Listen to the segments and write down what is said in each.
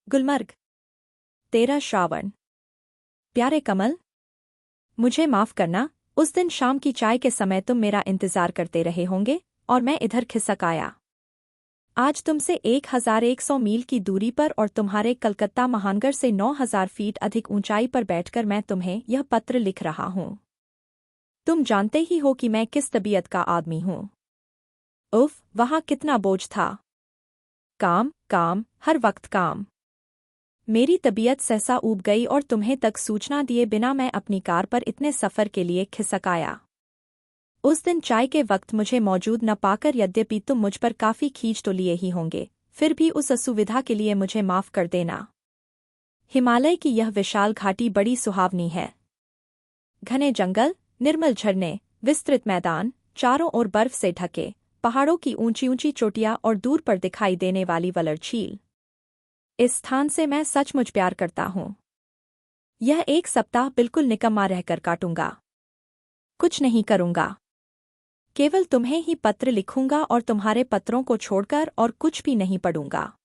गुलमर्ग। 13 श्रावण। प्यारे कमल, मुझे माफ करना। उस दिन शाम की चाय के समय तुम मेरा इंतजार करते रहे होंगे और मैं इधर खिसक आया। आज तुमसे 1100 मील की दूरी पर और तुम्हारे कलकत्ता महानगर से 9000 फीट अधिक ऊंचाई पर बैठकर मैं तुम्हें यह पत्र लिख रहा हूं। तुम जानते ही हो कि मैं किस तबीयत का आदमी हूं। उफ, वहां कितना बोझ था। काम काम, हर वक्त काम। मेरी तबीयत सहसा ऊब गई और तुम्हें तक सूचना दिए बिना मैं अपनी कार पर इतने सफ़र के लिए खिसक आया। उस दिन चाय के वक्त मुझे मौजूद न पाकर यद्यपि तुम मुझ पर काफ़ी खींच तो लिए ही होंगे, फिर भी उस असुविधा के लिए मुझे माफ़ कर देना। हिमालय की यह विशाल घाटी बड़ी सुहावनी है। घने जंगल, निर्मल झरने, विस्तृत मैदान, चारों ओर बर्फ से ढके, पहाड़ों की ऊंची ऊंची चोटियां और दूर पर दिखाई देने वाली वलर झील। इस स्थान से मैं सचमुच प्यार करता हूं। यह एक सप्ताह बिल्कुल निकम्मा रहकर काटूंगा। कुछ नहीं करूंगा। केवल तुम्हें ही पत्र लिखूंगा और तुम्हारे पत्रों को छोड़कर और कुछ भी नहीं पढ़ूंगा।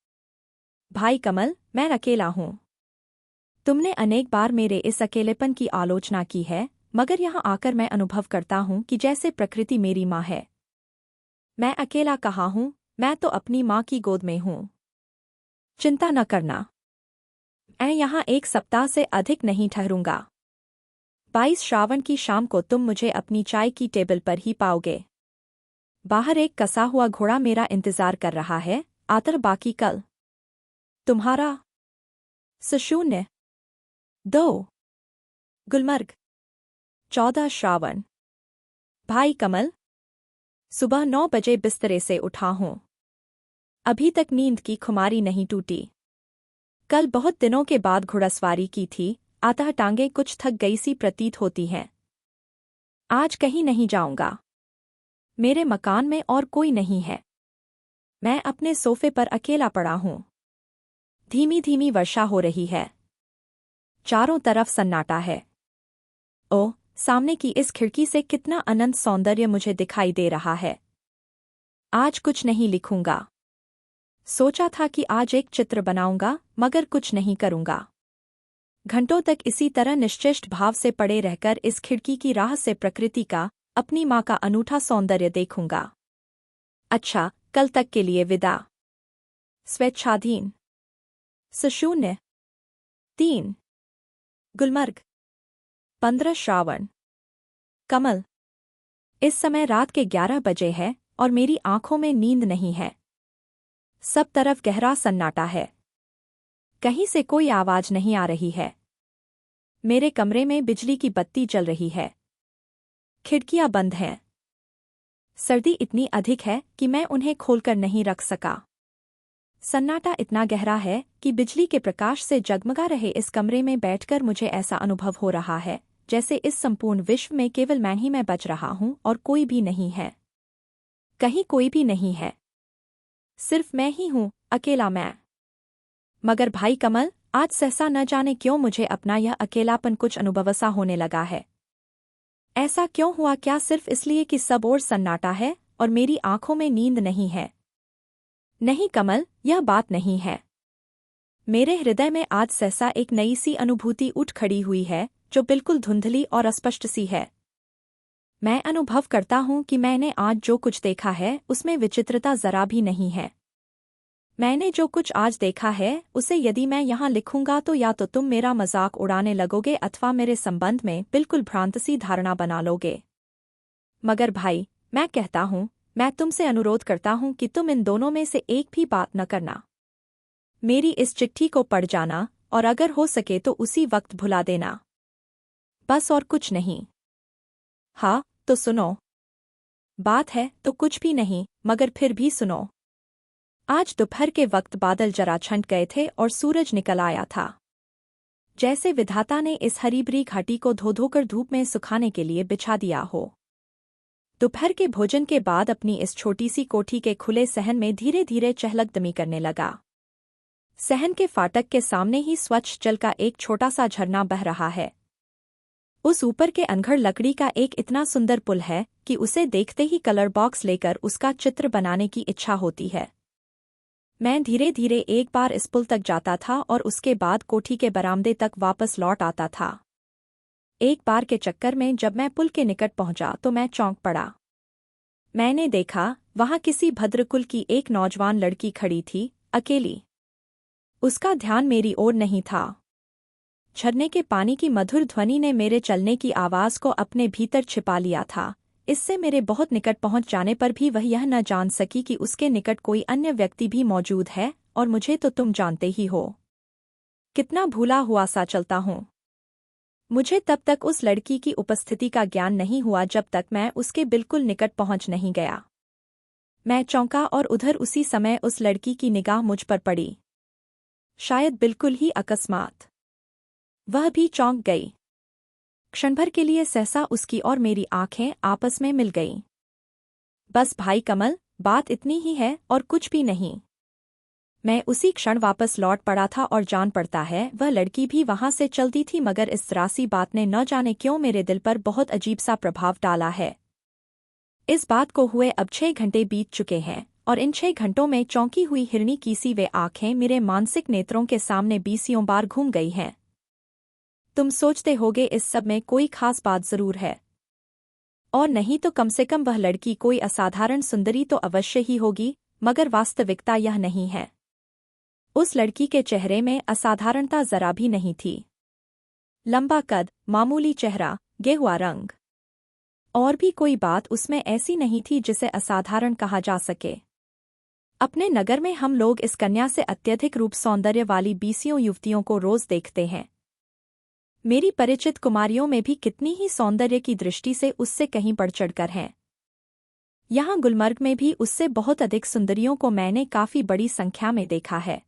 भाई कमल, मैं अकेला हूं। तुमने अनेक बार मेरे इस अकेलेपन की आलोचना की है, मगर यहां आकर मैं अनुभव करता हूं कि जैसे प्रकृति मेरी माँ है। मैं अकेला कहाँ हूं, मैं तो अपनी माँ की गोद में हूं। चिंता न करना, मैं यहाँ एक सप्ताह से अधिक नहीं ठहरूंगा। 22 श्रावण की शाम को तुम मुझे अपनी चाय की टेबल पर ही पाओगे। बाहर एक कसा हुआ घोड़ा मेरा इंतजार कर रहा है, आतर बाकी कल। तुम्हारा 0-2 गुलमर्ग। 14 श्रावण। भाई कमल, सुबह 9 बजे बिस्तरे से उठा हूं। अभी तक नींद की खुमारी नहीं टूटी। कल बहुत दिनों के बाद घुड़सवारी की थी, अतः टांगें कुछ थक गई सी प्रतीत होती हैं। आज कहीं नहीं जाऊंगा। मेरे मकान में और कोई नहीं है। मैं अपने सोफे पर अकेला पड़ा हूं। धीमी धीमी वर्षा हो रही है। चारों तरफ सन्नाटा है। ओह, सामने की इस खिड़की से कितना अनंत सौंदर्य मुझे दिखाई दे रहा है। आज कुछ नहीं लिखूंगा। सोचा था कि आज एक चित्र बनाऊंगा, मगर कुछ नहीं करूंगा। घंटों तक इसी तरह निश्चेष्ट भाव से पड़े रहकर इस खिड़की की राह से प्रकृति का, अपनी माँ का अनूठा सौंदर्य देखूंगा। अच्छा, कल तक के लिए विदा। स्वेच्छाधीन। 0-3 गुलमर्ग। 15 श्रावण। कमल, इस समय रात के 11 बजे है और मेरी आंखों में नींद नहीं है। सब तरफ गहरा सन्नाटा है। कहीं से कोई आवाज नहीं आ रही है। मेरे कमरे में बिजली की बत्ती जल रही है। खिड़कियां बंद हैं। सर्दी इतनी अधिक है कि मैं उन्हें खोलकर नहीं रख सका। सन्नाटा इतना गहरा है कि बिजली के प्रकाश से जगमगा रहे इस कमरे में बैठकर मुझे ऐसा अनुभव हो रहा है जैसे इस संपूर्ण विश्व में केवल मैं ही मैं बच रहा हूं और कोई भी नहीं है। कहीं कोई भी नहीं है। सिर्फ मैं ही हूं, अकेला मैं। मगर भाई कमल, आज सहसा न जाने क्यों मुझे अपना यह अकेलापन कुछ अनुभवसा होने लगा है। ऐसा क्यों हुआ? क्या सिर्फ इसलिए कि सब ओर सन्नाटा है और मेरी आंखों में नींद नहीं है? नहीं कमल, यह बात नहीं है। मेरे हृदय में आज सहसा एक नई सी अनुभूति उठ खड़ी हुई है जो बिल्कुल धुंधली और अस्पष्ट सी है। मैं अनुभव करता हूं कि मैंने आज जो कुछ देखा है उसमें विचित्रता जरा भी नहीं है। मैंने जो कुछ आज देखा है उसे यदि मैं यहाँ लिखूंगा तो या तो तुम मेरा मजाक उड़ाने लगोगे अथवा मेरे संबंध में बिल्कुल भ्रांत सी धारणा बना लोगे। मगर भाई, मैं कहता हूँ, मैं तुमसे अनुरोध करता हूँ कि तुम इन दोनों में से एक भी बात न करना। मेरी इस चिट्ठी को पढ़ जाना और अगर हो सके तो उसी वक्त भुला देना। बस और कुछ नहीं। हाँ, तो सुनो। बात है तो कुछ भी नहीं, मगर फिर भी सुनो। आज दोपहर के वक्त बादल जरा छंट गए थे और सूरज निकल आया था। जैसे विधाता ने इस हरी-भरी घाटी को धो धोकर धूप में सुखाने के लिए बिछा दिया हो। दोपहर के भोजन के बाद अपनी इस छोटी सी कोठी के खुले सहन में धीरे धीरे चहलकदमी करने लगा। सहन के फाटक के सामने ही स्वच्छ जल का एक छोटा सा झरना बह रहा है। उस ऊपर के अनघड़ लकड़ी का एक इतना सुंदर पुल है कि उसे देखते ही कलर बॉक्स लेकर उसका चित्र बनाने की इच्छा होती है। मैं धीरे धीरे एक बार इस पुल तक जाता था और उसके बाद कोठी के बरामदे तक वापस लौट आता था। एक बार के चक्कर में जब मैं पुल के निकट पहुंचा तो मैं चौंक पड़ा। मैंने देखा वहां किसी भद्रकुल की एक नौजवान लड़की खड़ी थी, अकेली। उसका ध्यान मेरी ओर नहीं था। झरने के पानी की मधुर ध्वनि ने मेरे चलने की आवाज को अपने भीतर छिपा लिया था। इससे मेरे बहुत निकट पहुंच जाने पर भी वह यह न जान सकी कि उसके निकट कोई अन्य व्यक्ति भी मौजूद है, और मुझे तो तुम जानते ही हो कितना भूला हुआ सा चलता हूं। मुझे तब तक उस लड़की की उपस्थिति का ज्ञान नहीं हुआ जब तक मैं उसके बिल्कुल निकट पहुंच नहीं गया। मैं चौंका और उधर उसी समय उस लड़की की निगाह मुझ पर पड़ी, शायद बिल्कुल ही अकस्मात। वह भी चौंक गई। क्षणभर के लिए सहसा उसकी और मेरी आंखें आपस में मिल गईं। बस भाई कमल, बात इतनी ही है और कुछ भी नहीं। मैं उसी क्षण वापस लौट पड़ा था और जान पड़ता है वह लड़की भी वहां से चलती थी, मगर इस त्रासी बात ने न जाने क्यों मेरे दिल पर बहुत अजीब सा प्रभाव डाला है। इस बात को हुए अब 6 घंटे बीत चुके हैं और इन 6 घंटों में चौंकी हुई हिरनी की सी वे आंखें मेरे मानसिक नेत्रों के सामने 20 बार घूम गई हैं। तुम सोचते होगे इस सब में कोई खास बात जरूर है, और नहीं तो कम से कम वह लड़की कोई असाधारण सुंदरी तो अवश्य ही होगी, मगर वास्तविकता यह नहीं है। उस लड़की के चेहरे में असाधारणता जरा भी नहीं थी। लंबा कद, मामूली चेहरा, गेहुआ रंग, और भी कोई बात उसमें ऐसी नहीं थी जिसे असाधारण कहा जा सके। अपने नगर में हम लोग इस कन्या से अत्यधिक रूप सौंदर्य वाली 20 युवतियों को रोज देखते हैं। मेरी परिचित कुमारियों में भी कितनी ही सौंदर्य की दृष्टि से उससे कहीं बढ़ चढ़कर हैं। यहाँ गुलमर्ग में भी उससे बहुत अधिक सुंदरियों को मैंने काफी बड़ी संख्या में देखा है।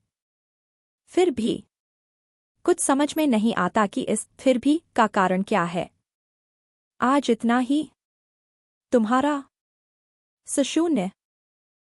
फिर भी कुछ समझ में नहीं आता कि इस फिर भी का कारण क्या है। आज इतना ही। तुम्हारा सशून्य।